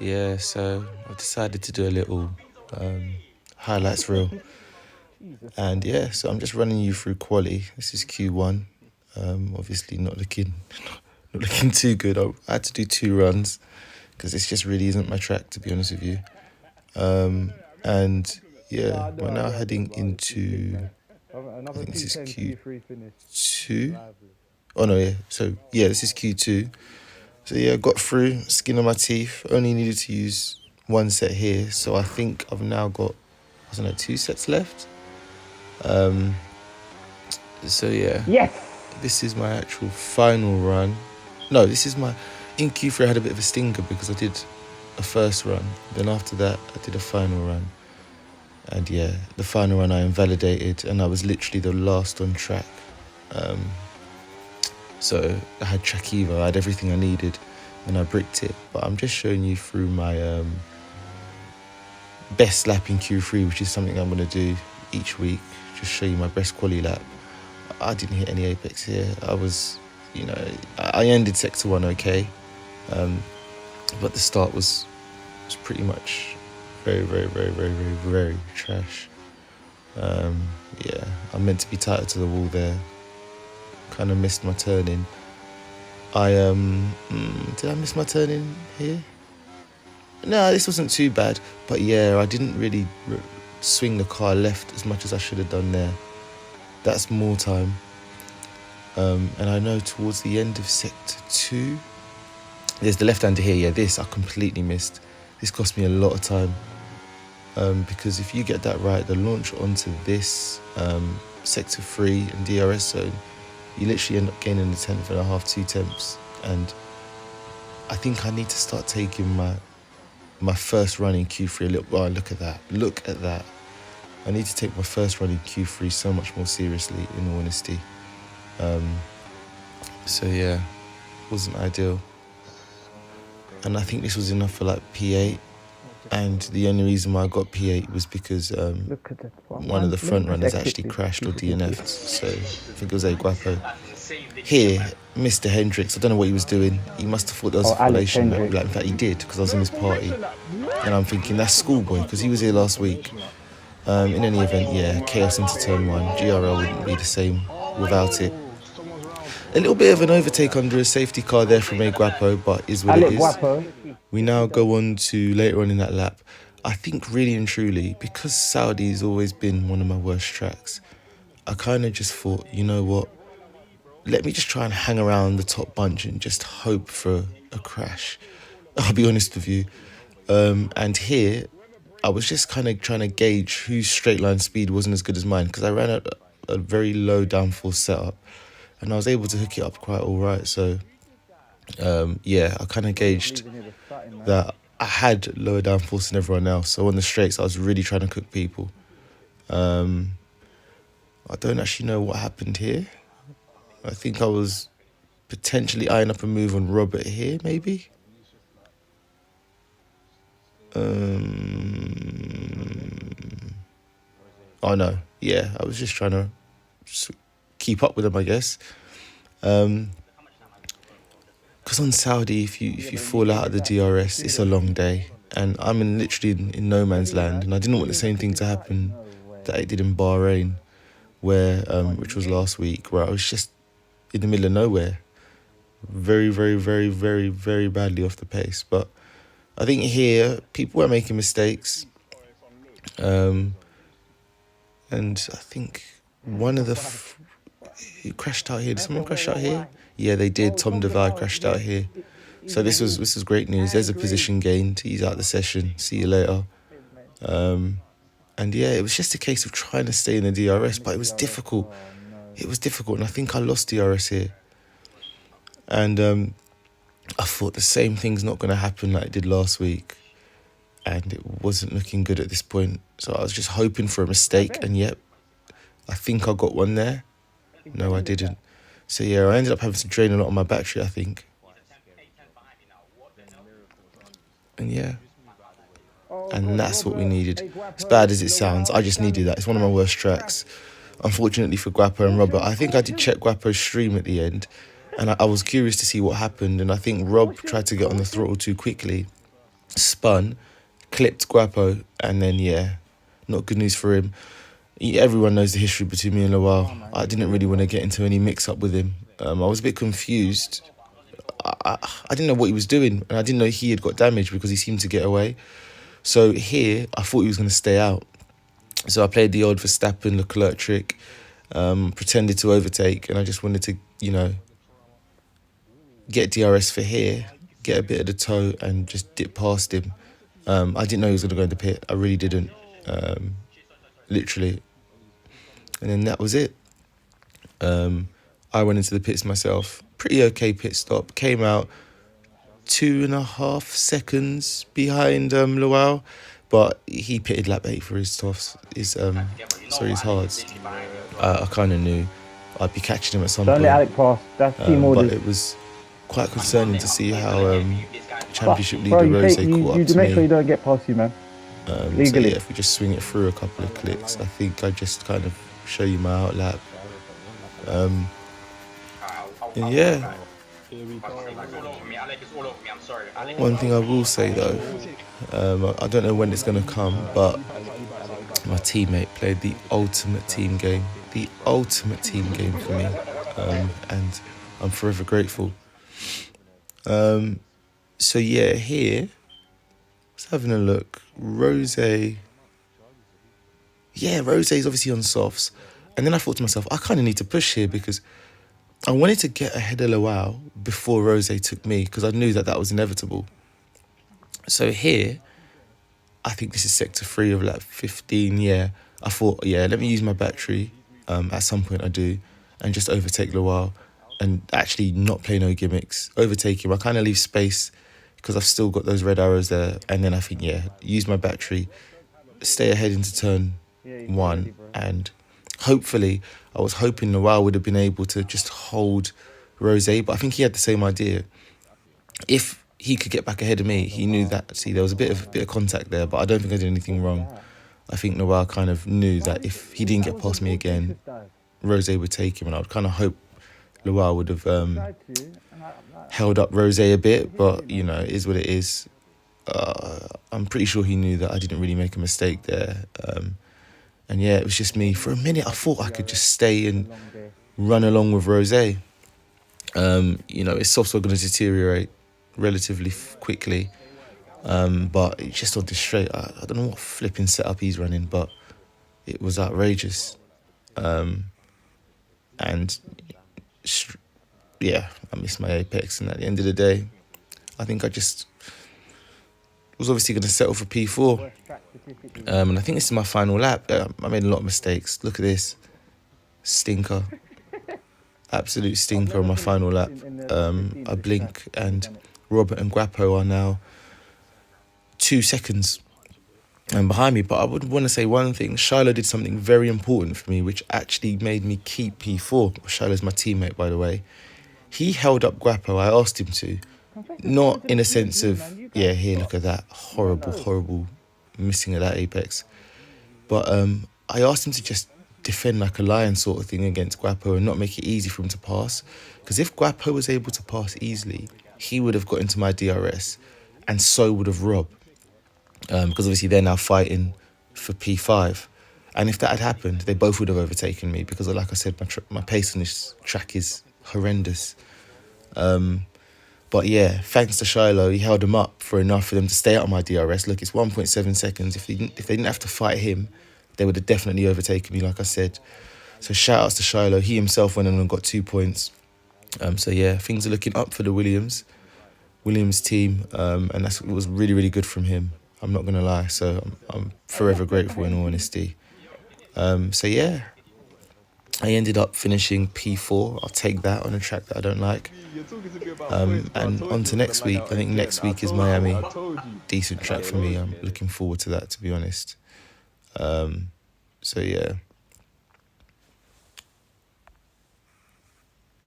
Yeah, so I decided to do a little highlights reel. And yeah, so I'm just running you through quali. This is Q1. Obviously not looking not looking too good. I had to do 2 runs because this just really isn't my track, to be honest with you. And yeah, we're now heading into, I think this is Q2. Oh no, yeah. So yeah, this is Q2. So yeah, got through, skin on my teeth. Only needed to use one set here. So I think I've now got, I don't know, 2 sets left. So yeah, Yes. this is my actual final run. No, this is my, in Q3 I had a bit of a stinker because I did a first run. Then after that, I did a final run. And yeah, the final run I invalidated and I was literally the last on track. So I had track Evo, I had everything I needed and I bricked it. But I'm just showing you through my best lap in Q3, which is something I'm going to do each week. Just show you my best quali lap. I didn't hit any apex here. I was, I ended sector 1 okay. But the start was pretty much very, very, very, very, very, very trash. Yeah, I meant to be tighter to the wall there. Kind of missed my turning. Did I miss my turning here? No, this wasn't too bad. But yeah, I didn't really swing the car left as much as I should have done there. That's more time. And I know towards the end of sector 2, there's the left-hander here. Yeah, this I completely missed. This cost me a lot of time. Because if you get that right, the launch onto this sector 3 and DRS zone, you literally end up gaining a tenth and a half, 2 tenths. And I think I need to start taking my first run in Q3 a little. Oh, look at that. Look at that. I need to take my first run in Q3 so much more seriously, in all honesty. So yeah, wasn't ideal. And I think this was enough for like P8. And the only reason why I got P8 was because one of the front runners actually crashed or DNF'd. So I think it was a Guapo. Here, Mr. Hendricks, I don't know what he was doing. He must have thought there was a violation. Like, in fact, he did, because I was in his party. And I'm thinking, that's schoolboy, because he was here last week. In any event, yeah, chaos into turn 1. GRL wouldn't be the same without it. A little bit of an overtake under a safety car there from a Guapo, but is what it is. We now go on to later on in that lap. I think really and truly, because Saudi's always been one of my worst tracks, I kind of just thought, you know what, let me just try and hang around the top bunch and just hope for a crash. I'll be honest with you. And here, I was just kind of trying to gauge whose straight line speed wasn't as good as mine, because I ran a very low downforce setup and I was able to hook it up quite all right. So yeah, I kind of gauged that I had lower downforce than everyone else. So on the straights, I was really trying to cook people. I don't actually know what happened here. I think I was potentially eyeing up a move on Robert here, maybe. Oh no, yeah, I was just trying to keep up with him, I guess. Because on Saudi, if you fall out of the DRS, it's a long day, and I'm literally in no man's land, and I didn't want the same thing to happen that it did in Bahrain, where which was last week, where I was just in the middle of nowhere, very, very, very, very, very badly off the pace. But I think here people were making mistakes, and I think one of the who crashed out here. Did someone crash out here? Yeah, they did. Tom DeVry crashed out here. So this was great news. There's a position gained. He's out of the session. See you later. And yeah, it was just a case of trying to stay in the DRS, but it was difficult. It was difficult, and I think I lost DRS here. And I thought the same thing's not going to happen like it did last week. And it wasn't looking good at this point. So I was just hoping for a mistake, and yep, I think I got one there. No, I didn't. So yeah, I ended up having to drain a lot on my battery, I think. And yeah, and that's what we needed. As bad as it sounds, I just needed that. It's one of my worst tracks. Unfortunately for Guapo and Robert, I think I did check Guapo's stream at the end, and I was curious to see what happened. And I think Rob tried to get on the throttle too quickly, spun, clipped Guapo, and then, yeah, not good news for him. Everyone knows the history between me and Lowell. I didn't really want to get into any mix-up with him. I was a bit confused. I didn't know what he was doing, and I didn't know he had got damaged because he seemed to get away. So here, I thought he was going to stay out. So I played the old Verstappen Leclerc trick, pretended to overtake, and I just wanted to, you know, get DRS for here, get a bit of the toe, and just dip past him. I didn't know he was going to go in the pit. I really didn't, literally. And then that was it. I went into the pits myself. Pretty okay pit stop. Came out 2.5 seconds behind Lowell, but he pitted lap 8 for his toffs, his hards. I kind of knew I'd be catching him at some point. Don't let Alec pass. That's team orders. But it was quite concerning to see how championship leader Rose caught up to make me. sure you don't get past you, man. So yeah, if we just swing it through a couple of clicks, I think I just kind of show you my outlap. And yeah. One thing I will say though, I don't know when it's going to come, but my teammate played the ultimate team game. The ultimate team game for me. And I'm forever grateful. So yeah, here, let's having a look. Rose. Yeah, Rose is obviously on softs. And then I thought to myself, I kind of need to push here because I wanted to get ahead of Lowell before Rose took me because I knew that that was inevitable. So here, I think this is sector 3 of like 15, yeah. I thought, yeah, let me use my battery. At some point I do. And just overtake Lowell and actually not play no gimmicks. Overtake him. I kind of leave space because I've still got those red arrows there. And then I think, yeah, use my battery, stay ahead into turn 1 and hopefully, I was hoping Lowell would have been able to just hold Rose, but I think he had the same idea. If he could get back ahead of me, he knew that, see, there was a bit of contact there, but I don't think I did anything wrong. I think Lowell kind of knew that if he didn't get past me again, Rose would take him, and I would kind of hope Lowell would have held up Rose a bit, but, you know, it is what it is. I'm pretty sure he knew that I didn't really make a mistake there. And yeah, it was just me. For a minute, I thought I could just stay and run along with Rose. You know, his softs were going to deteriorate relatively quickly. But it's just on this straight. I don't know what flipping setup he's running, but it was outrageous. And yeah, I missed my apex. And at the end of the day, I think I just was obviously going to settle for P4. And I think this is my final lap. I made a lot of mistakes. Look at this. Stinker. Absolute stinker on my final lap. I blink and Robert and Guapo are now 2 seconds behind me. But I would want to say one thing. Shiloh did something very important for me, which actually made me keep P4. Shiloh's my teammate, by the way. He held up Guapo. I asked him to. Not in a sense of, yeah, here, look at that. Horrible missing of that apex. But I asked him to just defend like a lion sort of thing against Guapo and not make it easy for him to pass. Because if Guapo was able to pass easily, he would have got into my DRS and so would have Rob. Because obviously they're now fighting for P5. And if that had happened, they both would have overtaken me because, like I said, my pace on this track is horrendous. But yeah, thanks to Shiloh, he held them up for enough for them to stay out of my DRS. Look, it's 1.7 seconds. If they didn't have to fight him, they would have definitely overtaken me, like I said. So shout outs to Shiloh. He himself went on and got 2 points. So yeah, things are looking up for the Williams team. And it was really, really good from him. I'm not going to lie. So I'm forever grateful in all honesty. So yeah, I ended up finishing P4. I'll take that on a track that I don't like. And on to next week. I think next week is Miami. Decent track for me. I'm looking forward to that, to be honest. So yeah.